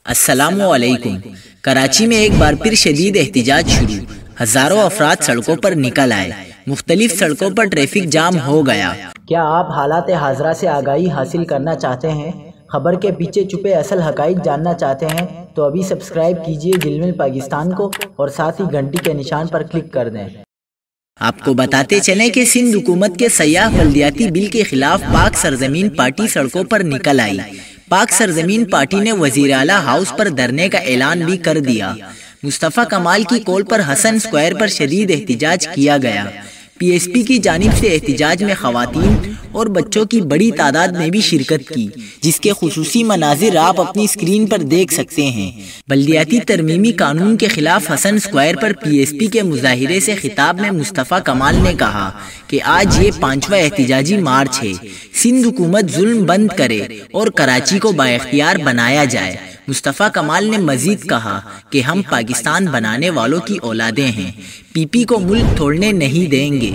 السلام علیکم۔ کراچی میں ایک بار پھر شدید احتجاج شروع، ہزاروں افراد سڑکوں پر نکل آئے، مختلف سڑکوں پر ٹریفک جام ہو گیا۔ کیا آپ حالات حاضرہ سے آگاہی حاصل کرنا چاہتے ہیں؟ خبر کے پیچھے چھپے اصل حقائق جاننا چاہتے ہیں تو ابھی سبسکرائب کیجئے جلمل پاکستان کو اور ساتھ ہی گھنٹی کے نشان پر کلک کر دیں۔ آپ کو بتاتے چلیں کہ سندھ حکومت کے سیاح بلدیاتی بل کے خلاف پاک سرزمین پارٹی سڑکوں پر نکل آئی۔ پاک سرزمین پارٹی نے وزیر اعلیٰ ہاؤس پر دھرنے کا اعلان بھی کر دیا۔ مصطفیٰ کمال کی کال پر حسن اسکوائر پر شدید احتجاج کیا گیا۔ پی ایس پی کی جانب سے احتجاج میں خواتین اور بچوں کی بڑی تعداد نے بھی شرکت کی، جس کے خصوصی مناظر آپ اپنی اسکرین پر دیکھ سکتے ہیں۔ بلدیاتی ترمیمی قانون کے خلاف حسن اسکوائر پر پی ایس پی کے مظاہرے سے خطاب میں مصطفیٰ کمال نے کہا کہ آج یہ 5واں احتجاجی مارچ ہے۔ سندھ حکومت ظلم بند کرے اور کراچی کو بااختیار بنایا جائے۔ مصطفیٰ کمال نے مزید کہا کہ ہم پاکستان بنانے والوں کی اولادیں ہیں، پی پی کو ملک چھوڑنے نہیں دیں گے۔